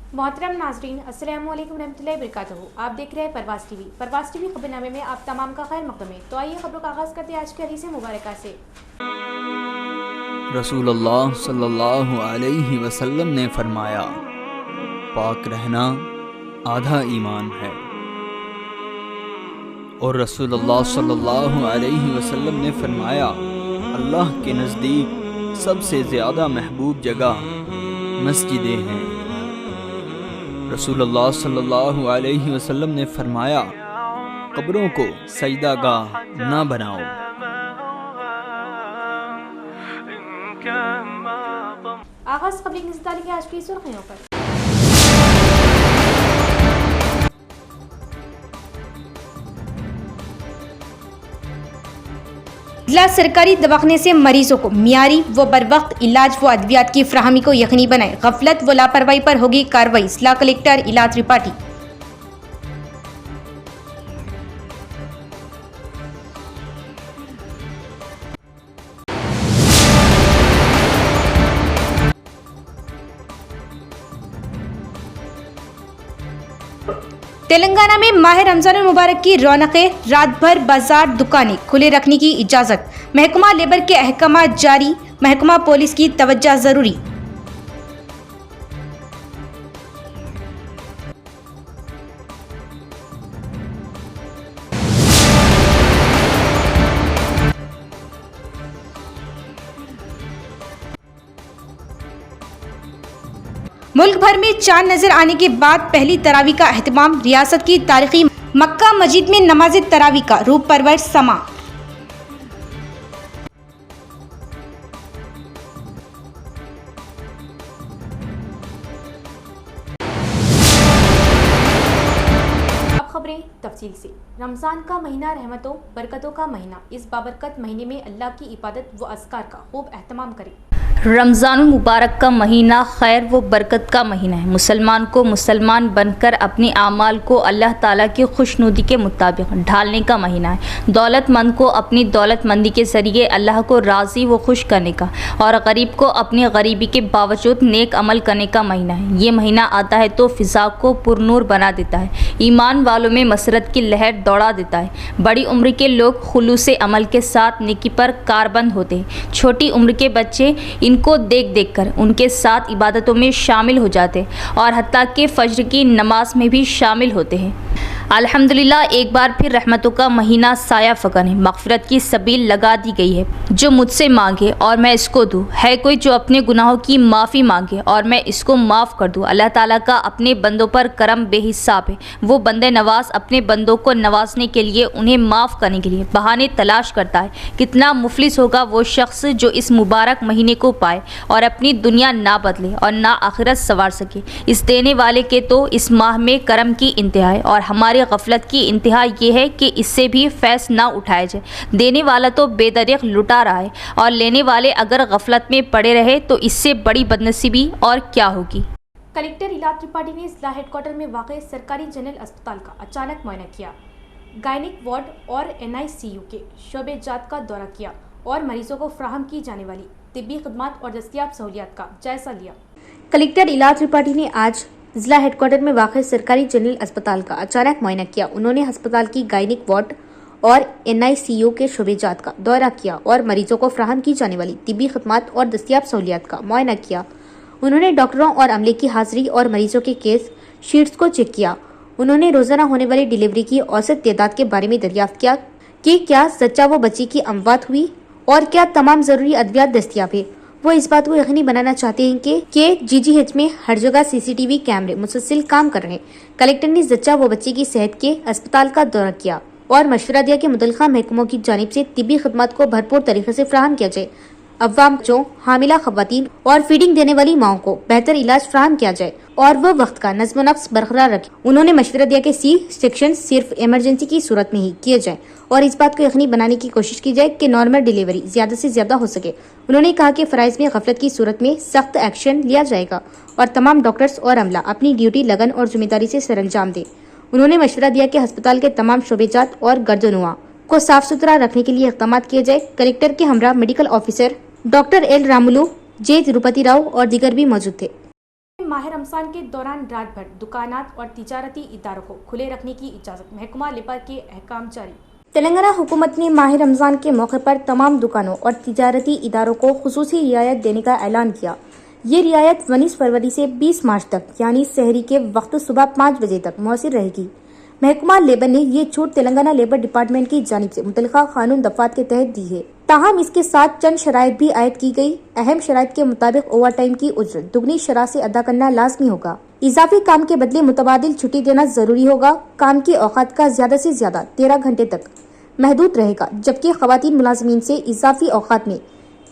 मोहतरम नाजरीन, अस्सलाम वालेकुम रहमतुल्लाहि वबरकातुहू। आप देख रहे हैं परवास टीवी। परवास टीवी खबरनामे में आप तमाम का खैर मक़दम है। तो आइए खबरों का आगाज़ करते हैं आज की हदीस मुबारका से। रसूलुल्लाह सल्लल्लाहु अलैहि वसल्लम ने फरमाया, पाक रहना आधा ईमान है। और रसूलुल्लाह सल्लल्लाहु अलैहि वसल्लम ने फरमाया, अल्लाह के नज़दीक सबसे ज़्यादा महबूब जगह मस्जिदें हैं। रसूलुल्लाह सल्लल्लाहु अलैहि वसल्लम ने फरमाया, कब्रों को सजदागाह ना बनाओ। आगाज़ खबरें की नज़र डालेंगे आज की सुर्खियों पर। जिला सरकारी दवाखाने से मरीजों को मियारी व बरवक्त इलाज व अद्वियात की फराहमी को यकीनी बनाए। गफलत व लापरवाही पर होगी कार्रवाई। जिला कलेक्टर इला त्रिपाठी। तेलंगाना में माह रमजान मुबारक की रौनकें, रात भर बाजार दुकानें खुले रखने की इजाजत। महकमा लेबर के अहकामात जारी, महकमा पुलिस की तवज्जो जरूरी। मुल्क भर में चांद नजर आने के बाद पहली तरावी का एहतमाम। रियासत की तारीखी मक्का मस्जिद में नमाज तरावी का रूह परवर समा। अब खबरें तफसील से। रमजान का महीना रहमतों बरकतों का महीना। इस बाबरकत महीने में अल्लाह की इबादत व अस्कार का खूब एहतमाम करें। रमज़ान मुबारक का महीना खैर व बरकत का महीना है। मुसलमान को मुसलमान बनकर अपने आमाल को अल्लाह ताला की खुशनुदी के मुताबिक ढालने का महीना है। दौलतमंद को अपनी दौलतमंदी के ज़रिए अल्लाह को राज़ी व खुश करने का और गरीब को अपनी गरीबी के बावजूद नेक अमल करने का महीना है। ये महीना आता है तो फ़िज़ा को पुरनूर बना देता है, ईमान वालों में मसरत की लहर दौड़ा देता है। बड़ी उम्र के लोग खुलूस अमल के साथ नेकी पर कारबंद होते हैं। छोटी उम्र के बच्चे इनको देख देख कर उनके साथ इबादतों में शामिल हो जाते और हत्ता के फज्र की नमाज में भी शामिल होते हैं। अल्हम्दुलिल्लाह, एक बार फिर रहमतों का महीना साया फकन है। मग़फ़िरत की सबील लगा दी गई है। जो मुझसे मांगे और मैं इसको दूँ, है कोई जो अपने गुनाहों की माफ़ी मांगे और मैं इसको माफ़ कर दूँ। अल्लाह ताला का अपने बंदों पर करम बेहिसाब है। वो बंदे नवाज अपने बंदों को नवाजने के लिए, उन्हें माफ़ करने के लिए बहाने तलाश करता है। कितना मुफलिस होगा वो शख्स जो इस मुबारक महीने को पाए और अपनी दुनिया ना बदले और ना आखिरत संवार सके। इस देने वाले के तो इस माह में करम की इंतहा है और हमारी गफलत की इंतहा ये है कि इससे भी फैस ना उठाया जाए। देने वाला तो बेदरिक लुटा रहा है और लेने वाले अगर गफलत में पड़े रहे तो इससे बड़ी बदनसीबी और क्या होगी। कलेक्टर इला त्रिपाठी ने जिला हेडक्वार्टर में वाक़ सरकारी जनरल अस्पताल का अचानक मुआयना किया, गायनिक वार्ड और NICU के शोबे जात का दौरा किया और मरीजों को फराहम की जाने वाली तिब्बी खदमात और दस्तियाब सहूलियात का जायजा लिया। कलेक्टर इला त्रिपाठी ने आज जिला हेडक्वार्टर में वाक़ सरकारी जनरल अस्पताल का अचानक मुआयना किया। उन्होंने अस्पताल की गायनिक वार्ड और NICU के शोबे जात का दौरा किया और मरीजों को फराहम की जाने वाली तिब्बी खदमात और दस्तियाब सहूलियात का मुआयना किया। उन्होंने डॉक्टरों और अमले की हाजिरी और मरीजों के केस शीट्स को चेक किया। उन्होंने रोजाना होने वाली डिलीवरी की औसत तादाद के बारे में दरियाफ्त किया कि क्या सच्चा वो बच्ची की अमवात हुई और क्या तमाम जरूरी अद्वियात दस्तियाब है। वो इस बात को यकीनी बनाना चाहते हैं कि GGH में हर जगह CCTV कैमरे मुसलसल काम कर रहे हैं। कलेक्टर ने जच्चा वो बच्ची की सेहत के अस्पताल का दौरा किया और मशवरा दिया कि मुतल्लिका महकमों की जानिब से तिब्बी खदमात को भरपूर तरीके से फराहम किया जाए। अवाम जो हामिला खवातीन और फीडिंग देने वाली माओं को बेहतर इलाज फराहम किया जाए और वो वक्त का नज़्म नफ्स बरकरार रखे। उन्होंने मशवरा दिया कि C सेक्शन सिर्फ इमरजेंसी की सूरत में ही किए जाए और इस बात को यकीनी बनाने की कोशिश की जाए कि नॉर्मल डिलीवरी ज्यादा से ज्यादा हो सके। उन्होंने कहा कि फराइज में गफलत की सूरत में सख्त एक्शन लिया जाएगा और तमाम डॉक्टर्स और अमला अपनी ड्यूटी लगन और जिम्मेदारी से सरअंजाम दें। उन्होंने मशवरा दिया कि अस्पताल के तमाम शोबेजात और गर्दनुआ को साफ सुथरा रखने के लिए इक़दाम किए जाए। कलेक्टर के हमरा medical officer doctor L Ramulu, J Tirupati Rao और दीगर भी मौजूद थे। माह रमजान के दौरान रात भर दुकानात और तिजारती इदारों को खुले रखने की इजाज़त, महकमा लेबर के अहकाम जारी। तेलंगाना हुकूमत ने माह रमजान के मौके पर तमाम दुकानों और तिजारती इदारों को खुसूसी रियायत देने का ऐलान किया। ये रियायत 19 फरवरी से 20 मार्च तक यानी सहरी के वक्त सुबह 5 बजे तक मौसर रहेगी। महकमा लेबर ने ये छूट तेलंगाना लेबर डिपार्टमेंट की जानिब से मुतल्लिका कानून दफात के तहत दी है। ताहम इसके साथ चंद शराइत भी आयद की गई। अहम शराइत के मुताबिक ओवर टाइम की उजरत दुगनी शरह से अदा करना लाजमी होगा। इजाफी काम के बदले मुतबादिल छुट्टी देना जरूरी होगा। काम की औकात का ज्यादा से ज्यादा 13 घंटे तक महदूद रहेगा, जबकि खवातीन मुलाजमीन से इजाफी औकात में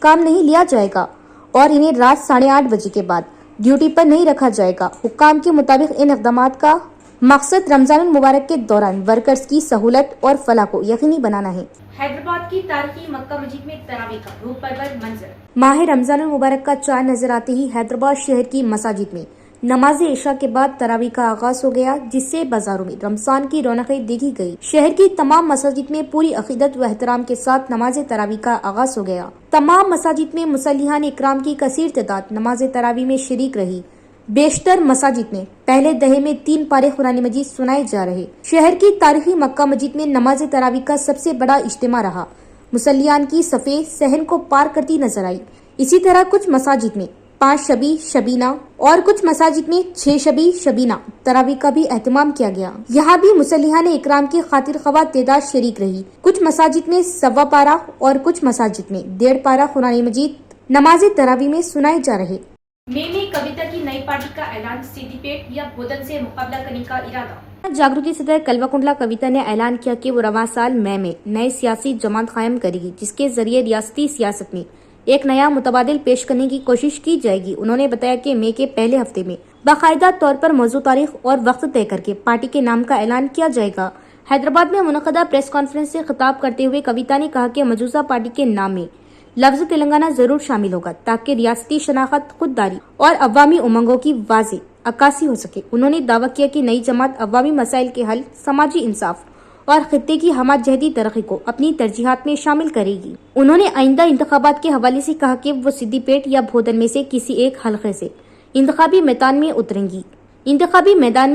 काम नहीं लिया जाएगा और इन्हें रात 8:30 बजे के बाद ड्यूटी पर नहीं रखा जाएगा। हुक्काम के मुताबिक इन इक़दामात का मकसद रमजान मुबारक के दौरान वर्कर्स की सहूलत और फलाह को यकीनी बनाना है। हैदराबाद की तारीखी मक्का मस्जिद में तरावी का रूह परवर मंजर। माह रमजान मुबारक का चांद नजर आते ही हैदराबाद शहर की मसाजिद में नमाज इशा के बाद तरावी का आगाज हो गया, जिससे बाजारों में रमजान की रौनकें देखी गई। शहर की तमाम मसाजिद में पूरी अकीदत व एहतराम के साथ नमाज तरावी का आगाज हो गया। तमाम मसाजिद में मुसल्लिहान इकराम की कसीर तादाद नमाज तरावी में शरीक रही। बेशतर मसाजिद में पहले दहे में 3 पारे कुरान मजीद सुनाए जा रहे। शहर की तारीखी मक्का मस्जिद में नमाज तरावी का सबसे बड़ा इज्तिमा रहा। मुसल्लियान की सफ़े सहन को पार करती नजर आई। इसी तरह कुछ मसाजिद में 5 शबी शबीना और कुछ मसाजिद में 6 शबी शबीना तरावी का भी एहतमाम किया गया। यहाँ भी मुसल्लिहान इकराम की खातिर खवा तादाद शरीक रही। कुछ मसाजिद में 1.25 पारा और कुछ मसाजिद में 1.5 पारा कुरान मजीद नमाज तरावी में सुनाए जा रहे। में कविता की नई पार्टी का ऐलान, सिद्दीपेट या बोधन से मुकाबला करने का इरादा। जागृति सदर कलवा कविता ने ऐलान किया कि वो रवां साल मई में नई सियासी जमात कायम करेगी, जिसके जरिए रियासती सियासत में एक नया मुतबादिल पेश करने की कोशिश की जाएगी। उन्होंने बताया कि मई के पहले हफ्ते में बाकायदा तौर पर मौजूद तारीख और वक्त तय करके पार्टी के नाम का ऐलान किया जाएगा। हैदराबाद में मुनक़दा प्रेस कॉन्फ्रेंस से खिताब करते हुए कविता ने कहा कि मौजूदा पार्टी के नाम में लफ्ज तेलंगाना जरूर शामिल होगा, ताकि रियासती शनाख्त, खुददारी और अवामी उमंगों की वाज़ेह अक्कासी हो सके। उन्होंने दावा किया कि नई जमात अवामी मसाइल के हल, समाजी इंसाफ और खित्ते की हमाजहदी तरक्की को अपनी तरजीहात में शामिल करेगी। उन्होंने आइंदा इंतखाबात के हवाले से कहा कि वो सिद्दीपेट या भोदन में से किसी एक हल्के से इंतखाबी मैदान में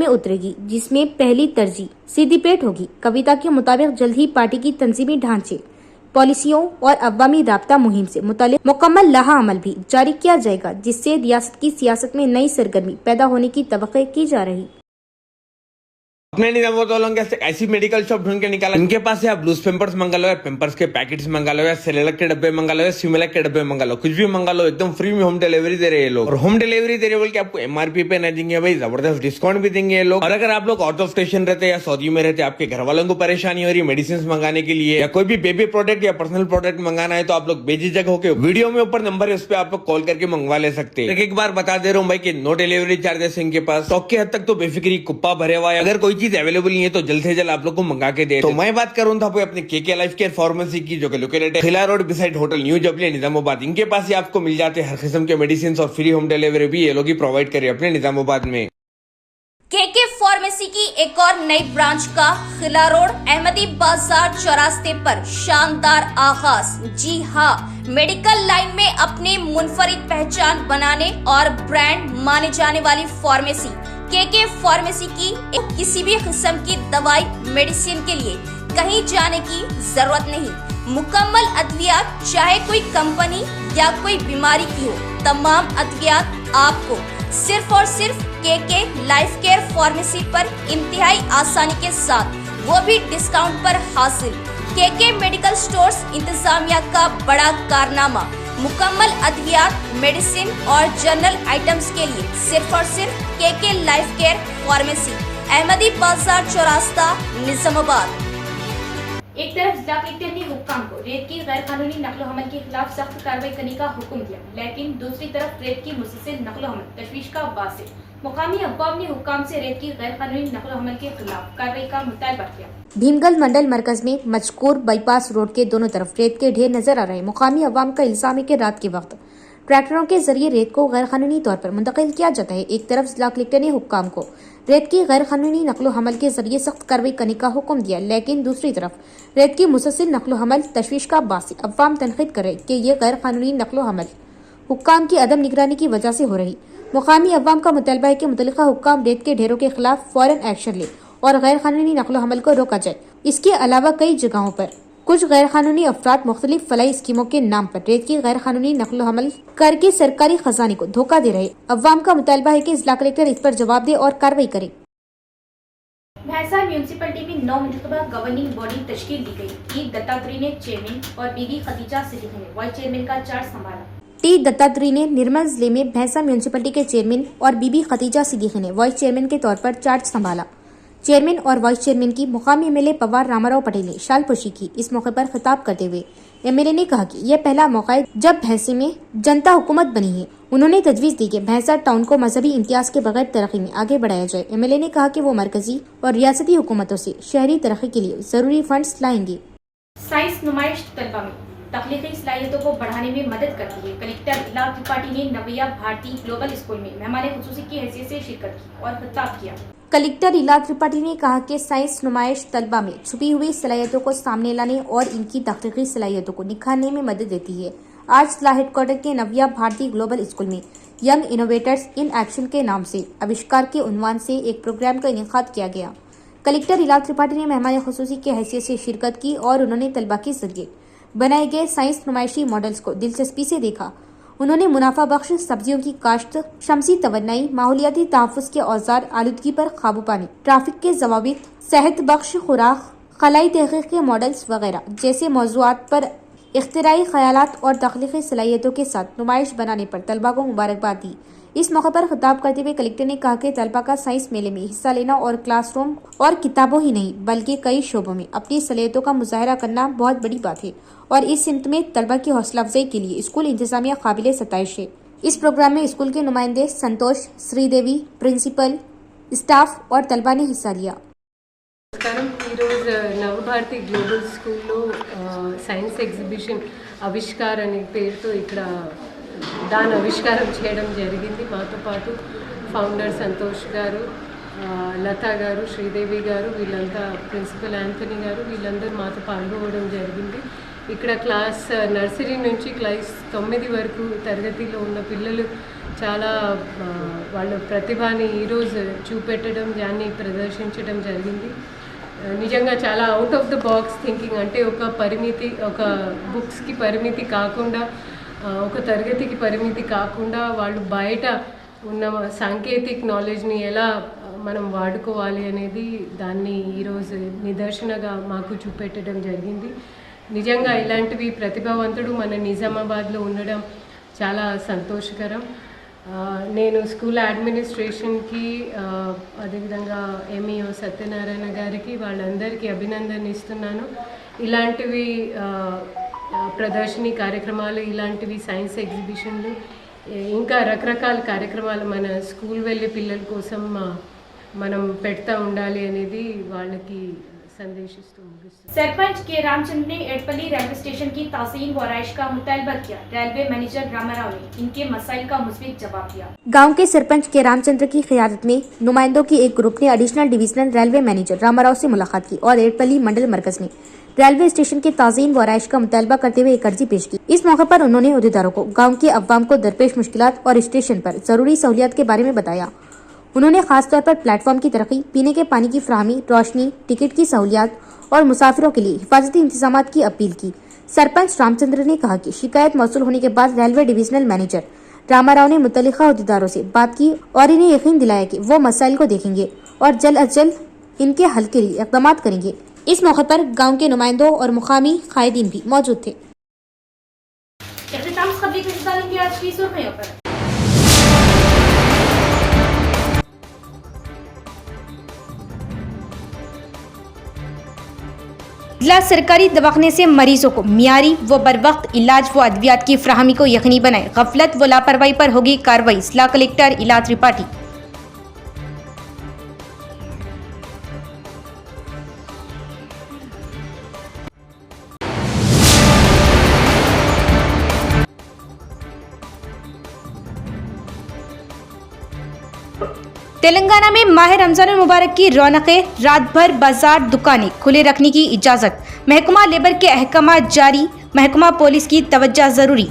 उतरेगी, जिसमें पहली तरजीह सिद्दीपेट होगी। कविता के मुताबिक जल्द ही पार्टी की तंजीमी ढांचे, पॉलिसियों और अवामी राब्ता मुहिम से मुताल्लिक मुकम्मल लाहा अमल भी जारी किया जाएगा, जिससे रियासत की सियासत में नई सरगर्मी पैदा होने की तवक्को की जा रही। अपने निजामुद्दौला से ऐसी मेडिकल शॉप ढूंढ के निकाला, इनके पास से आप लूज पेम्पर्स मंगा लो, या पेम्पर्स के पैकेट्स मंगा लो, या सेरेलक के डब्बे मंगा लो, या सिमिलक के डब्बे मंगा लो, कुछ भी मंगा लो, एकदम फ्री में होम डिलीवरी दे रहे हैं लोग। और होम डिलीवरी दे रहे बोल के आपको MRP पे नहीं देंगे भाई, जबरदस्त डिस्काउंट भी देंगे ये लोग। और अगर आप लोग आउट ऑफ स्टेशन रहते या सऊदी में रहते, आपके घर वालों को परेशानी हो रही मेडिसिन मंगाने के लिए, या कोई भी बेबी प्रोडक्ट या पर्सनल प्रोडक्ट मंगाना है, तो आप लोग बेझिझक होकर वीडियो में ऊपर नंबर है, उस पर आप लोग कॉल करके मंगवा ले सकते हैं। एक बार बता दे रहा हूँ भाई कि नो डिलीवरी चार्जेस इनके पास। स्टॉक की हद तक तो बेफिक्री कुप्पा भरे हुआ है। अगर कोई चीज अवेलेबल नहीं है तो जल्द से जल्द आप लोग को मंगा के दे। तो मैं बात करूँ था अपने KK लाइफ केयर फार्मेसी की, जो कि लोकेटेड है खिला road beside hotel new jubilee Nizamabad. इनके पास ही आपको मिल जाते हैं हर किस्म के मेडिसिन और फ्री होम डिलीवरी भी ये लोग ही प्रोवाइड करे अपने निजामाबाद में। KK फार्मेसी की एक और नई ब्रांच का खिला रोड अहमदी बाजार चौरास्ते पर शानदार आगाज। जी हाँ, मेडिकल लाइन में अपने मुनफरिद पहचान बनाने और ब्रांड माने जाने वाली फार्मेसी KK फार्मेसी की किसी भी किस्म की दवाई मेडिसिन के लिए कहीं जाने की जरूरत नहीं। मुकम्मल अद्वियात, चाहे कोई कंपनी या कोई बीमारी की हो, तमाम अद्वियात आपको सिर्फ और सिर्फ KK लाइफ केयर फार्मेसी पर इंतहाई आसानी के साथ, वो भी डिस्काउंट पर हासिल। KK मेडिकल स्टोर्स इंतजामिया का बड़ा कारनामा, मुकम्मल अद्वियात, मेडिसिन और जनरल आइटम्स के लिए सिर्फ और सिर्फ KK life care pharmacy, Ahmadi बाजार चौरास्ता, निजामाबाद। एक तरफ जिला कलेक्टर ने हुक्काम को रेत की गैर कानूनी नकलो हमल के खिलाफ सख्त कार्रवाई करने का हुक्म दिया, लेकिन दूसरी तरफ रेत की मुसलसल नकलो हमल तशवीश का बास है। मुकामी अहबाब ने हुक्काम से रेत की गैर कानूनी नकलो हमल के खिलाफ कार्रवाई का मुतालबा किया। भीमगल मंडल मरकज में मजकूर बाईपास रोड के दोनों तरफ रेत के ढेर नजर आ रहे। मुकामी अवाम का इल्जाम है कि रात के वक्त ट्रैक्टरों के जरिए रेत को गैर कानूनी तौर पर मुंतकिल किया जाता है। एक तरफ जिला कलेक्टर ने हुक्काम को रेत की गैर कानूनी नकलो हमल के जरिए सख्त कार्रवाई करने का हुक्म दिया, लेकिन दूसरी तरफ रेत की मुसलसल नकलो हमल तशवीश का बास। अवाम तनकीद करे कि ये गैर कानूनी नकलो हमल हुक्काम की अदम निगरानी की वजह से हो रही। मुकामी अवाम का मुतालबा है कि मुतल्लिका हुक्काम रेत के ढेरों के खिलाफ फौरन एक्शन ले और गैर कानूनी नकलो हमल को रोका जाए। इसके अलावा कई जगहों पर कुछ गैर कानूनी अफराद मुख्तलिफ फलाई स्कीमों के नाम पर रेत की गैर कानूनी नकलो हमल करके सरकारी खजाने को धोखा दे रहे। अवाम का मुतालबा है कि जिला कलेक्टर इस पर जवाब दे और कार्रवाई करे। भैंसा म्यूनसिपलिटी में 9 मुंतखबा गवर्निंग बॉडी तश्कील दी गई। टी दत्तात्रेय ने चेयरमैन और बीबी खदीजा सिद्दीकी ने वाइस चेयरमैन का चार्ज संभाला। टी दत्तात्रेय ने निर्मल जिले में भैंसा म्यूनसिपलिटी के चेयरमैन और बीबी खदीजा सिद्दीकी ने वाइस चेयरमैन के तौर पर चार्ज संभाला। चेयरमैन और वाइस चेयरमैन की मुकामी एमएलए पवार रामाराव पटेल ने शाल पोशी की। इस मौके पर खिताब करते हुए एमएलए ने कहा कि यह पहला मौका है जब भैंसे में जनता हुकूमत बनी है। उन्होंने तजवीज दी कि भैंसा टाउन को मजहबी इम्तियाज के बगैर तरक्की में आगे बढ़ाया जाए। एमएलए ने कहा कि वो मरकजी और रियासती हुकूमतों से शहरी तरक्की के लिए जरूरी फंड्स लाएंगे। साइंस नुमाइश तलबा में तख्लीकी सलाहियतों को बढ़ाने में मदद करती है। कलेक्टर इला त्रिपाठी ने नवैया भारती ग्लोबल स्कूल में मेहमान खुसूसी की हैसियत से शिरकत की और खिताब किया। कलेक्टर इला त्रिपाठी ने कहा कि साइंस नुमाइश तलबा में छुपी हुई सलाहियतों को सामने लाने और इनकी तख्लीकी सलाहियतों को निखारने में मदद देती है। आज जिला हेडक्वार्टर के नवैया भारती ग्लोबल स्कूल में यंग इनोवेटर्स इन एक्शन के नाम से आविष्कार के उन्वान से एक प्रोग्राम का इनेकाद किया गया। कलेक्टर इला त्रिपाठी ने मेहमान खुसूसी की हैसियत से शिरकत की और उन्होंने तलबा के जरिए बनाए गए साइंस नुमाइशी मॉडल्स को दिलचस्पी से देखा। उन्होंने मुनाफा बख्श सब्जियों की काश्त, शमसी तवन्नाई, माहौलियाती तहफ़्फ़ुज़ के औजार, आलूदगी पर काबू पाने, ट्रैफिक के ज़वाबित, सेहत बख्श खुराक, खलाई तहक़ीक़ के मॉडल्स वगैरह जैसे मौज़ूआत पर इख्तिराई ख़यालात और तख्लीकी सलाहियतों के साथ नुमाइश बनाने पर तलबा को मुबारकबाद दी। इस मौके पर खिताब करते हुए कलेक्टर ने कहा कि तलबा का साइंस मेले में हिस्सा लेना और क्लासरूम और किताबों ही नहीं बल्कि कई शोबों में अपनी सलाहियतों का मुजाहरा करना बहुत बड़ी बात है और इस सिमत में तलबा की हौसला अफजाई के लिए स्कूल इंतजामिया काबिल सताइश है। इस प्रोग्राम में स्कूल के नुमाइंदे संतोष, श्रीदेवी, प्रिंसिपल, स्टाफ और तलबा ने हिस्सा लिया। నవభారతి గ్లోబల్ స్కూల్లో సైన్స్ ఎగ్జిబిషన్ ఆవిష్కార్ అనే పేరుతో ఇక్కడ దాని ఆవిష్కారం చేయడం జరిగింది. మాతో పాటు ఫౌండర్ సంతోష్ గారు, లతా గారు, శ్రీదేవి గారు, వీళ్ళంతా ప్రిన్సిపల్ యాంథనీ గారు, వీళ్ళందరూ మాతో పాల్గొనడం జరిగింది. ఇక్కడ క్లాస్ నర్సరీ నుంచి క్లాస్ 9 వరకు తరగతిలో ఉన్న పిల్లలు చాలా వాళ్ళ ప్రతిభని ఈరోజు చూపెట్టడం, దాన్ని ప్రదర్శించడం జరిగింది. నిజంగా చాలా out of the box thinking, అంటే ఒక పరిమితి, ఒక బుక్స్కి పరిమితి కాకుండా, ఒక తరగతికి పరిమితి కాకుండా వాళ్ళు బయట ఉన్న సాంకేతిక నాలెడ్జ్ని ఎలా మనం వాడుకోవాలి అనేది దాన్ని ఈరోజు నిదర్శనగా మాకు చూపెట్టడం జరిగింది. నిజంగా ఇలాంటివి ప్రతిభావంతుడు మన నిజామాబాద్లో ఉండడం చాలా సంతోషకరం. నేను స్కూల్ అడ్మినిస్ట్రేషన్కి, అదేవిధంగా ఎంఈఓ సత్యనారాయణ గారికి, వాళ్ళందరికీ అభినందన ఇస్తున్నాను. ఇలాంటివి ప్రదర్శనీ కార్యక్రమాలు, ఇలాంటివి సైన్స్ ఎగ్జిబిషన్లు, ఇంకా రకరకాల కార్యక్రమాలు మన స్కూల్ వెళ్ళే పిల్లల కోసం మనం పెడతా ఉండాలి అనేది వాళ్ళకి संदेशिस्तू मुगिस्तू। सरपंच के रामचंद्र ने एडपल्ली रेलवे स्टेशन की तासीन व आराइश का मुतालबा किया। रेलवे मैनेजर रामाराव ने इनके मसाइल का मुस्बित जवाब दिया। गांव के सरपंच के रामचंद्र की क़ियादत में नुमाइंदों की एक ग्रुप ने additional divisional railway manager Ramarao से मुलाकात की और एडपल्ली मंडल मरकज में रेलवे स्टेशन के ताज़ीन व आराइश का मुतालबा करते हुए एक अर्जी पेश की। इस मौके पर उन्होंने अहदेदारों को गाँव के अवाम को दरपेश मुश्किलात और स्टेशन पर जरूरी सहूलियात के बारे में बताया। उन्होंने खासतौर पर प्लेटफॉर्म की तरक्की, पीने के पानी की फराहमी, रोशनी, टिकट की सहूलियात और मुसाफिरों के लिए हिफाजती इंतजाम की अपील की। सरपंच रामचंद्र ने कहा कि शिकायत मौसूल होने के बाद रेलवे डिविजनल मैनेजर रामाराव ने मुतल्लिका अहदेदारों से बात की और इन्हें यकीन दिलाया कि वो मसाइल को देखेंगे और जल्द अज जल्द इनके हल के लिए इक़दाम करेंगे। इस मौके पर गाँव के नुमाइंदों और मुकामी कायदीन भी मौजूद थे। जिला सरकारी दवाखाने से मरीजों को मियारी व बर वक्त इलाज व अद्वियात की फ्राहमी को यकीनी बनाए। गफलत व लापरवाही पर होगी कार्रवाई। जिला कलेक्टर इला त्रिपाठी। तेलंगाना में माह रमजान मुबारक की रौनकें, रात भर बाजार दुकानें खुले रखने की इजाज़त। महकमा लेबर के अहकाम जारी, महकमा पुलिस की तवज्जो ज़रूरी।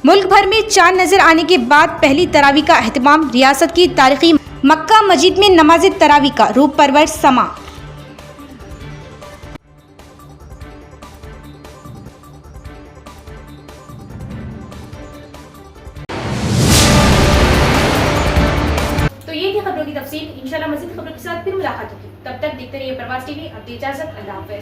ملک بھر میں چاند نظر آنے کے بعد پہلی تراویح کا اہتمام، ریاست کی تاریخی مکہ مسجد میں نماز تراویح کا روح پرور سماع۔ تو یہ تھی خبروں کی تفصیل، انشاءاللہ مزید خبروں کے ساتھ پھر ملاقات ہوگی، تب تک دیکھتے رہیے پرواز ٹی وی۔ اب دی اجازت، اللہ حافظ۔